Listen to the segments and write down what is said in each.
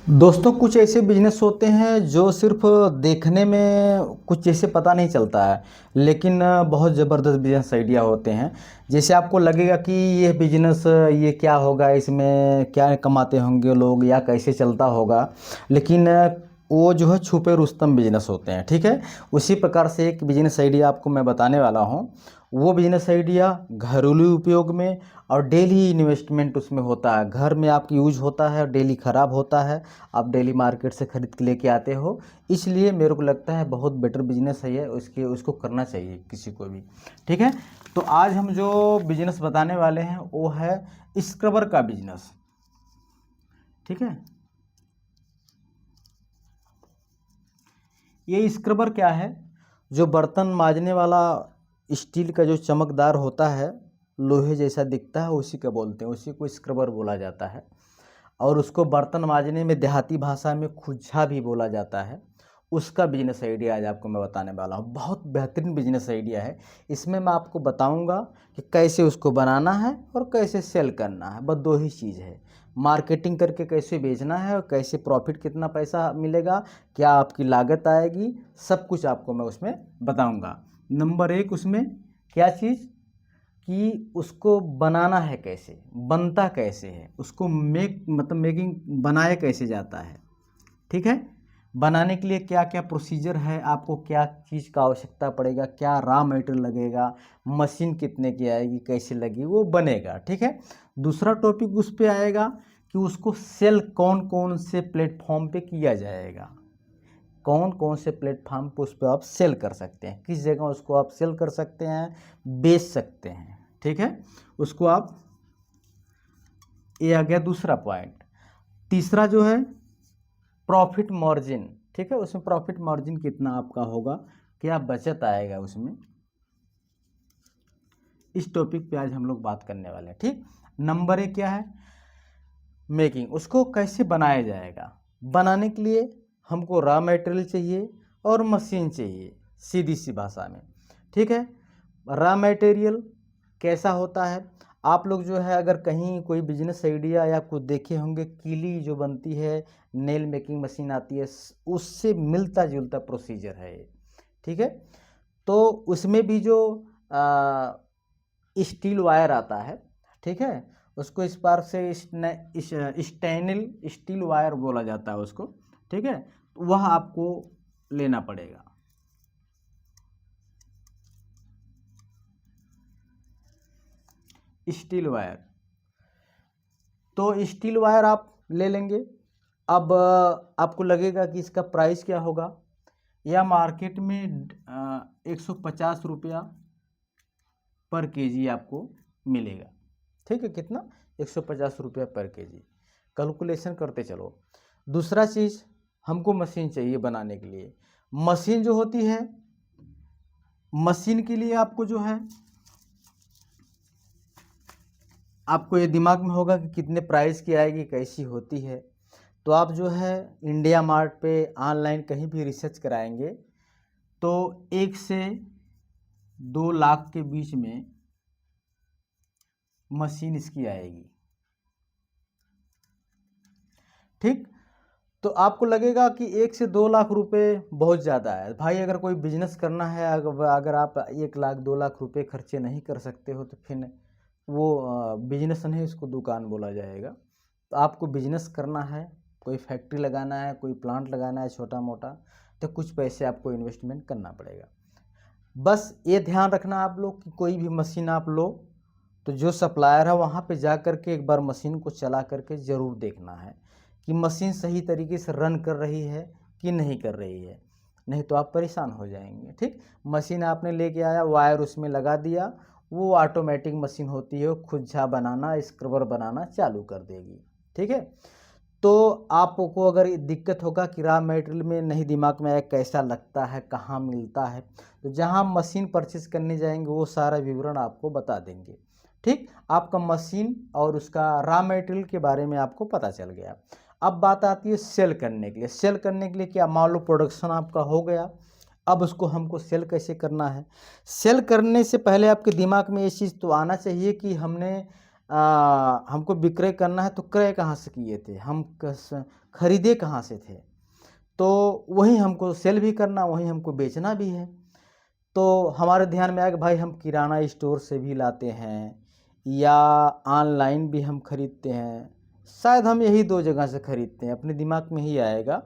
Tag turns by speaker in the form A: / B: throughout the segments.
A: दोस्तों कुछ ऐसे बिजनेस होते हैं जो सिर्फ देखने में कुछ जैसे पता नहीं चलता है, लेकिन बहुत ज़बरदस्त बिजनेस आइडिया होते हैं। जैसे आपको लगेगा कि ये बिजनेस ये क्या होगा, इसमें क्या कमाते होंगे लोग या कैसे चलता होगा, लेकिन वो जो है छुपे रुस्तम बिजनेस होते हैं। ठीक है, उसी प्रकार से एक बिजनेस आइडिया आपको मैं बताने वाला हूँ। वो बिजनेस आइडिया घरेलू उपयोग में और डेली इन्वेस्टमेंट उसमें होता है। घर में आपकी यूज होता है और डेली ख़राब होता है, आप डेली मार्केट से ख़रीद के लेके आते हो। इसलिए मेरे को लगता है बहुत बेटर बिजनेस है ये, उसको करना चाहिए किसी को भी। ठीक है, तो आज हम जो बिजनेस बताने वाले हैं वो है स्क्रबर का बिजनेस। ठीक है, ये स्क्रबर क्या है? जो बर्तन मांजने वाला स्टील का जो चमकदार होता है, लोहे जैसा दिखता है, उसी का बोलते हैं, उसी को स्क्रबर बोला जाता है। और उसको बर्तन मांजने में देहाती भाषा में खुज्जा भी बोला जाता है। उसका बिजनेस आइडिया आज आपको मैं बताने वाला हूँ। बहुत बेहतरीन बिजनेस आइडिया है। इसमें मैं आपको बताऊंगा कि कैसे उसको बनाना है और कैसे सेल करना है। बस दो ही चीज़ है, मार्केटिंग करके कैसे बेचना है और कैसे प्रॉफिट, कितना पैसा मिलेगा, क्या आपकी लागत आएगी, सब कुछ आपको मैं उसमें बताऊंगा। नंबर एक, उसमें क्या चीज़ कि उसको बनाना है कैसे, बनता कैसे है, उसको मेकिंग बनाया कैसे जाता है। ठीक है, बनाने के लिए क्या क्या प्रोसीजर है, आपको क्या चीज़ का आवश्यकता पड़ेगा, क्या रॉ मटेरियल लगेगा, मशीन कितने की आएगी, कैसे लगी, वो बनेगा। ठीक है, दूसरा टॉपिक उस पे आएगा कि उसको सेल कौन कौन से प्लेटफॉर्म पे किया जाएगा, कौन कौन से प्लेटफॉर्म पे उस पर आप सेल कर सकते हैं, किस जगह उसको आप सेल कर सकते हैं, बेच सकते हैं। ठीक है, उसको आप, ये आ गया दूसरा पॉइंट। तीसरा जो है प्रॉफिट मार्जिन। ठीक है, उसमें प्रॉफिट मार्जिन कितना आपका होगा, क्या बचत आएगा उसमें, इस टॉपिक पे आज हम लोग बात करने वाले हैं। ठीक, नंबर एक क्या है, मेकिंग, उसको कैसे बनाया जाएगा। बनाने के लिए हमको रॉ मटेरियल चाहिए और मशीन चाहिए, सीधी सी भाषा में। ठीक है, रॉ मटेरियल कैसा होता है, आप लोग जो है अगर कहीं कोई बिजनेस आइडिया या कुछ देखे होंगे, कीली जो बनती है, नेल मेकिंग मशीन आती है, उससे मिलता जुलता प्रोसीजर है ये। ठीक है, तो उसमें भी जो स्टील वायर आता है, ठीक है, उसको इस बार से स्टेनल स्टील वायर बोला जाता है उसको। ठीक है, वह आपको लेना पड़ेगा। स्टील वायर, तो स्टील वायर आप ले लेंगे। अब आपको लगेगा कि इसका प्राइस क्या होगा, या मार्केट में 150 रुपया पर केजी आपको मिलेगा। ठीक है, कितना, 150 रुपया पर केजी, कैलकुलेशन करते चलो। दूसरा चीज़, हमको मशीन चाहिए बनाने के लिए। मशीन जो होती है, मशीन के लिए आपको जो है, आपको ये दिमाग में होगा कि कितने प्राइस की आएगी, कैसी होती है। तो आप जो है इंडिया मार्ट पे ऑनलाइन कहीं भी रिसर्च कराएंगे तो 1 से 2 लाख के बीच में मशीन इसकी आएगी। ठीक, तो आपको लगेगा कि 1 से 2 लाख रुपए बहुत ज़्यादा है भाई। अगर कोई बिजनेस करना है, अगर आप 1 लाख 2 लाख रुपए खर्चे नहीं कर सकते हो तो फिर वो बिजनेस नहीं, उसको दुकान बोला जाएगा। तो आपको बिजनेस करना है, कोई फैक्ट्री लगाना है, कोई प्लांट लगाना है छोटा मोटा, तो कुछ पैसे आपको इन्वेस्टमेंट करना पड़ेगा। बस ये ध्यान रखना आप लोग कि कोई भी मशीन आप लो तो जो सप्लायर है वहाँ पे जा कर के एक बार मशीन को चला करके ज़रूर देखना है कि मशीन सही तरीके से रन कर रही है कि नहीं कर रही है, नहीं तो आप परेशान हो जाएंगे। ठीक, मशीन आपने लेके आया, वायर उसमें लगा दिया, वो ऑटोमेटिक मशीन होती है, वो खुज्जा बनाना, स्क्रबर बनाना चालू कर देगी। ठीक है, तो आपको अगर दिक्कत होगा कि रॉ मटेरियल में नहीं दिमाग में आया कैसा लगता है, कहाँ मिलता है, तो जहाँ मशीन परचेज करने जाएंगे वो सारा विवरण आपको बता देंगे। ठीक, आपका मशीन और उसका रॉ मटेरियल के बारे में आपको पता चल गया। अब बात आती है सेल करने के लिए। सेल करने के लिए क्या, मान लो प्रोडक्शन आपका हो गया, अब उसको हमको सेल कैसे करना है। सेल करने से पहले आपके दिमाग में ये चीज़ तो आना चाहिए कि हमको विक्रय करना है तो क्रय कहाँ से किए थे, हम खरीदे कहाँ से थे, तो वही हमको सेल भी करना, वही हमको बेचना भी है। तो हमारे ध्यान में आया कि भाई हम किराना स्टोर से भी लाते हैं या ऑनलाइन भी हम खरीदते हैं, शायद हम यही दो जगह से खरीदते हैं। अपने दिमाग में ही आएगा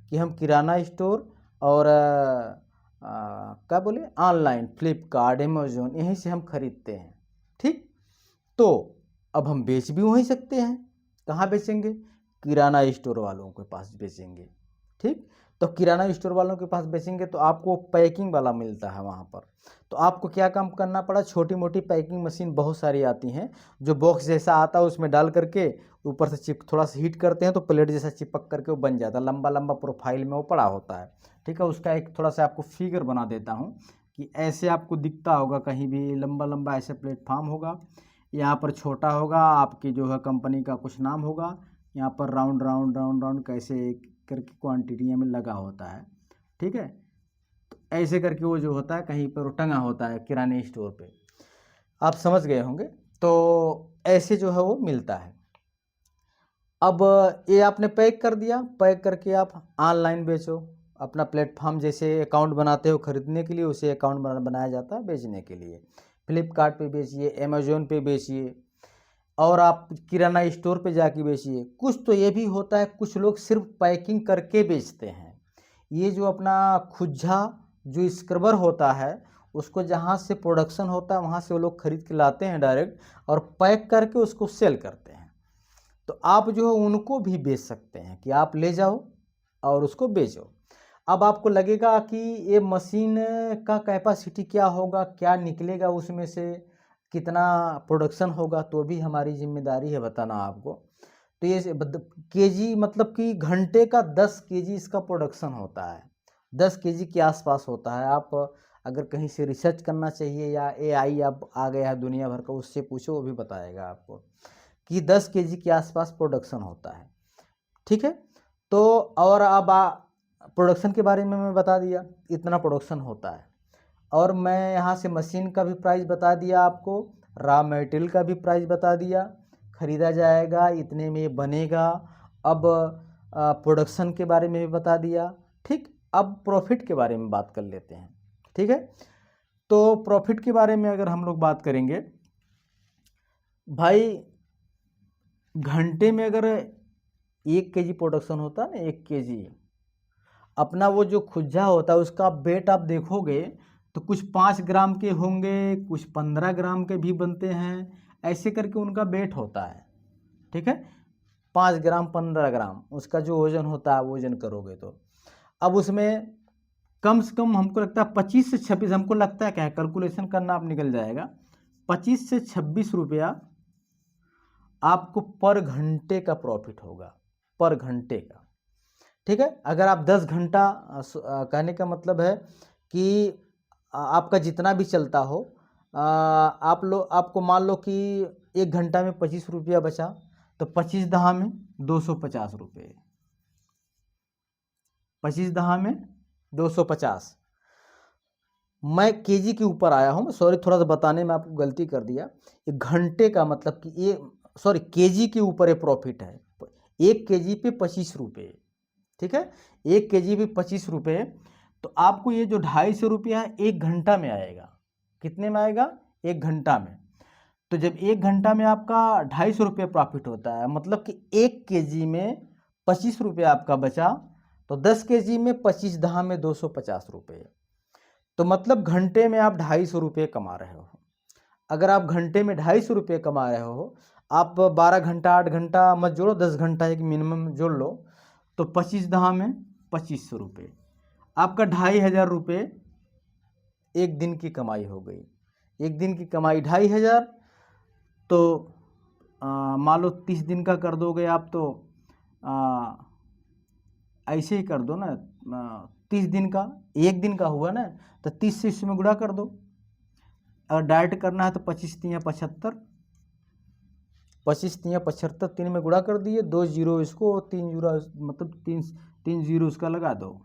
A: कि हम किराना स्टोर और क्या बोले ऑनलाइन फ्लिपकार्ट अमेज़ोन यहीं से हम खरीदते हैं। ठीक, तो अब हम बेच भी वहीं सकते हैं। कहाँ बेचेंगे? किराना स्टोर वालों के पास बेचेंगे। ठीक, तो किराना स्टोर वालों के पास बेचेंगे तो आपको पैकिंग वाला मिलता है वहाँ पर। तो आपको क्या काम करना पड़ा, छोटी मोटी पैकिंग मशीन बहुत सारी आती हैं जो बॉक्स जैसा आता है, उसमें डाल करके ऊपर से थोड़ा सा हीट करते हैं तो प्लेट जैसा चिपक करके वो बन जाता है, लंबा लंबा प्रोफाइल में वो पड़ा होता है। ठीक है, उसका एक थोड़ा सा आपको फिगर बना देता हूँ कि ऐसे आपको दिखता होगा, कहीं भी लंबा लंबा ऐसे प्लेटफार्म होगा, यहाँ पर छोटा होगा आपकी जो है कंपनी का कुछ नाम होगा, यहाँ पर राउंड राउंड राउंड राउंड कैसे करके क्वांटिटी में लगा होता है। ठीक है, तो ऐसे करके वो जो होता है कहीं पर टंगा होता है किराने स्टोर पे, आप समझ गए होंगे। तो ऐसे जो है वो मिलता है। अब ये आपने पैक कर दिया, पैक करके आप ऑनलाइन बेचो, अपना प्लेटफॉर्म जैसे अकाउंट बनाते हो खरीदने के लिए, उसे अकाउंट बनाया जाता है बेचने के लिए। फ्लिपकार्ट पे बेचिए, अमेज़ोन पे बेचिए, और आप किराना स्टोर पे जाके बेचिए। कुछ तो ये भी होता है, कुछ लोग सिर्फ पैकिंग करके बेचते हैं। ये जो अपना खुज्जा जो स्क्रबर होता है, उसको जहाँ से प्रोडक्शन होता है वहाँ से वो लोग खरीद के लाते हैं डायरेक्ट, और पैक करके उसको सेल करते हैं। तो आप जो है उनको भी बेच सकते हैं कि आप ले जाओ और उसको बेचो। अब आपको लगेगा कि ये मशीन का कैपेसिटी क्या होगा, क्या निकलेगा उसमें से, कितना प्रोडक्शन होगा, तो भी हमारी जिम्मेदारी है बताना आपको। तो ये केजी मतलब कि घंटे का 10 केजी इसका प्रोडक्शन होता है, 10 केजी के आसपास होता है। आप अगर कहीं से रिसर्च करना चाहिए या एआई अब आ गया है दुनिया भर का, उससे पूछो वो भी बताएगा आपको कि 10 केजी के आसपास प्रोडक्शन होता है। ठीक है, तो और अब प्रोडक्शन के बारे में मैं बता दिया, इतना प्रोडक्शन होता है। और मैं यहाँ से मशीन का भी प्राइस बता दिया आपको, रॉ मटेरियल का भी प्राइस बता दिया, ख़रीदा जाएगा इतने में बनेगा। अब प्रोडक्शन के बारे में भी बता दिया। ठीक, अब प्रॉफिट के बारे में बात कर लेते हैं। ठीक है, तो प्रॉफिट के बारे में अगर हम लोग बात करेंगे, भाई घंटे में अगर 1 केजी प्रोडक्शन होता है ना, 1 केजी अपना वो जो खुज्जा होता है उसका वेट आप देखोगे तो कुछ 5 ग्राम के होंगे, कुछ 15 ग्राम के भी बनते हैं, ऐसे करके उनका वेट होता है। ठीक है, 5 ग्राम 15 ग्राम उसका जो वजन होता है, वजन करोगे तो अब उसमें कम से कम हमको लगता है 25 से 26, हमको लगता है क्या है, कैलकुलेशन करना आप निकल जाएगा, 25 से 26 रुपया आपको पर घंटे का प्रॉफिट होगा, पर घंटे का। ठीक है, अगर आप 10 घंटा कहने का मतलब है कि आपका जितना भी चलता हो, आपको मान लो कि 1 घंटा में 25 रुपया बचा, तो 25 दहा में 250 रुपये, 25 दहा में 250। मैं केजी के ऊपर आया हूँ, सॉरी थोड़ा सा बताने में आपको गलती कर दिया। एक घंटे का मतलब कि ये सॉरी केजी के ऊपर ये प्रॉफिट है, 1 केजी पे 25 रुपये। ठीक है, 1 केजी पे 25 रुपये, तो आपको ये जो 250 रुपया है 1 घंटा में आएगा। कितने में आएगा? 1 घंटा में। तो जब 1 घंटा में आपका 250 रुपये प्रॉफिट होता है, मतलब कि 1 केजी में 25 रुपये आपका बचा, तो 10 केजी में 25 दहा में 250 रुपये, तो मतलब घंटे में आप 250 रुपये कमा रहे हो। अगर आप घंटे में 250 रुपये कमा रहे हो, आप 12 घंटा 8 घंटा मत जोड़ो, 10 घंटा एक मिनिमम जोड़ लो, तो 25 दहा में 2500 रुपये, आपका 2500 रुपये एक दिन की कमाई हो गई। एक दिन की कमाई 2500, तो मान लो 30 दिन का कर दोगे आप, तो ऐसे ही कर दो ना, 30 दिन का, एक दिन का हुआ ना, तो 30 से इसमें गुणा कर दो। अगर डायरेक्ट करना है तो 25 तिया 75, 25 तिया 75, 3 में गुणा कर दिए, 2 जीरो इसको, 3 जीरो मतलब 3 जीरो उसका लगा दो।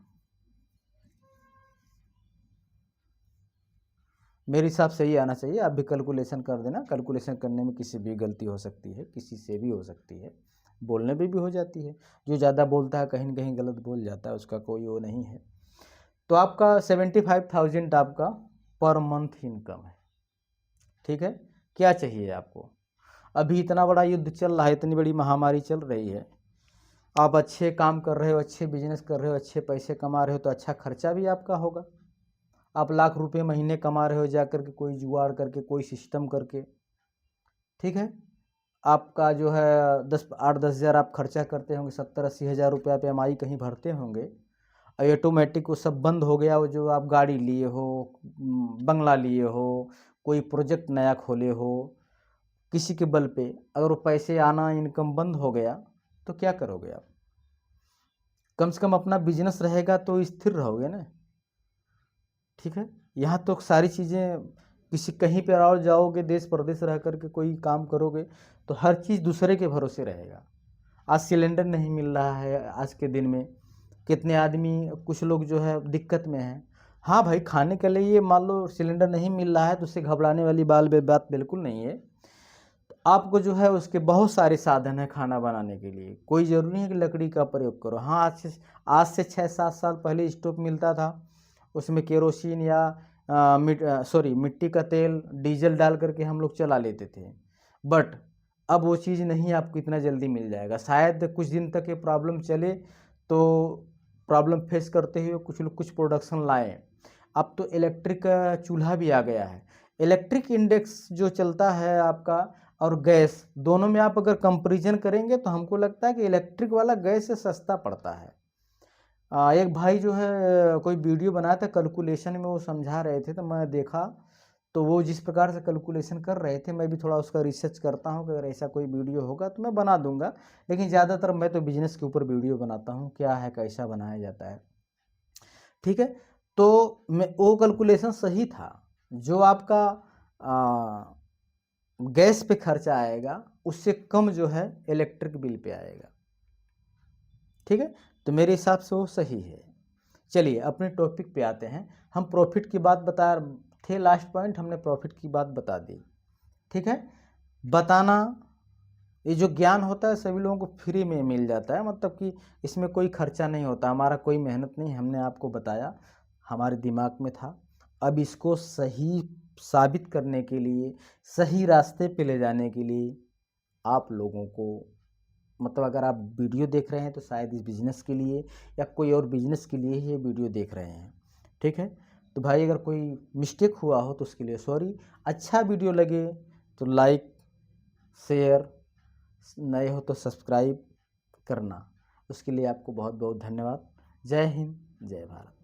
A: मेरे हिसाब से ही आना चाहिए, आप भी कैलकुलेशन कर देना, कैलकुलेशन करने में किसी भी गलती हो सकती है, किसी से भी हो सकती है, बोलने पे भी हो जाती है। जो ज़्यादा बोलता है कहीं न कहीं गलत बोल जाता है, उसका कोई वो नहीं है। तो आपका 75,000 आपका पर मंथ इनकम है, ठीक है। क्या चाहिए आपको? अभी इतना बड़ा युद्ध चल रहा है, इतनी बड़ी महामारी चल रही है, आप अच्छे काम कर रहे हो, अच्छे बिजनेस कर रहे हो, अच्छे पैसे कमा रहे हो, तो अच्छा खर्चा भी आपका होगा। आप लाख रुपए महीने कमा रहे हो जा कर के, कोई जुगाड़ करके, कोई सिस्टम करके, ठीक है। आपका जो है 8-10 हज़ार आप खर्चा करते होंगे, 70-80 हज़ार रुपये आप EMI कहीं भरते होंगे, और ऑटोमेटिक वो सब बंद हो गया। वो जो आप गाड़ी लिए हो, बंगला लिए हो, कोई प्रोजेक्ट नया खोले हो, किसी के बल पे, अगर वो पैसे आना, इनकम बंद हो गया, तो क्या करोगे आप? कम से कम अपना बिजनेस रहेगा तो स्थिर रहोगे ना, ठीक है। यहाँ तो सारी चीज़ें, किसी कहीं पर और जाओगे, देश प्रदेश रह करके कोई काम करोगे, तो हर चीज़ दूसरे के भरोसे रहेगा। आज सिलेंडर नहीं मिल रहा है, आज के दिन में कितने आदमी, कुछ लोग जो है दिक्कत में हैं। हाँ भाई, खाने के लिए मान लो सिलेंडर नहीं मिल रहा है तो उससे घबराने वाली बात बिल्कुल नहीं है। तो आपको जो है उसके बहुत सारे साधन हैं खाना बनाने के लिए, कोई ज़रूरी नहीं है कि लकड़ी का प्रयोग करो। हाँ, आज से 6-7 साल पहले स्टोव मिलता था, उसमें केरोसिन या मिट्टी का तेल, डीजल डाल करके हम लोग चला लेते थे। बट अब वो चीज़ नहीं आपको इतना जल्दी मिल जाएगा, शायद कुछ दिन तक ये प्रॉब्लम चले, तो प्रॉब्लम फेस करते हुए कुछ लोग कुछ प्रोडक्शन लाएँ। अब तो इलेक्ट्रिक चूल्हा भी आ गया है। इलेक्ट्रिक इंडेक्स जो चलता है आपका, और गैस, दोनों में आप अगर कंपैरिजन करेंगे तो हमको लगता है कि इलेक्ट्रिक वाला गैस से सस्ता पड़ता है। एक भाई जो है कोई वीडियो बनाया था, कैलकुलेशन में वो समझा रहे थे, तो मैं देखा, तो वो जिस प्रकार से कैलकुलेशन कर रहे थे, मैं भी थोड़ा उसका रिसर्च करता हूँ कि अगर ऐसा कोई वीडियो होगा तो मैं बना दूंगा। लेकिन ज़्यादातर मैं तो बिजनेस के ऊपर वीडियो बनाता हूँ, क्या है, कैसा बनाया जाता है, ठीक है। तो मैं, वो कैलकुलेशन सही था। जो आपका गैस पे खर्चा आएगा, उससे कम जो है इलेक्ट्रिक बिल पे आएगा, ठीक है। तो मेरे हिसाब से वो सही है। चलिए अपने टॉपिक पे आते हैं। हम प्रॉफिट की बात बता थे, लास्ट पॉइंट हमने प्रॉफिट की बात बता दी, ठीक है। बताना, ये जो ज्ञान होता है सभी लोगों को फ्री में मिल जाता है, मतलब कि इसमें कोई खर्चा नहीं होता, हमारा कोई मेहनत नहीं, हमने आपको बताया, हमारे दिमाग में था। अब इसको सही साबित करने के लिए, सही रास्ते पे ले जाने के लिए आप लोगों को, मतलब अगर आप वीडियो देख रहे हैं तो शायद इस बिज़नेस के लिए या कोई और बिज़नेस के लिए ही ये वीडियो देख रहे हैं, ठीक है। तो भाई अगर कोई मिस्टेक हुआ हो तो उसके लिए सॉरी। अच्छा वीडियो लगे तो लाइक, शेयर, नए हो तो सब्सक्राइब करना। उसके लिए आपको बहुत बहुत धन्यवाद। जय हिंद, जय भारत।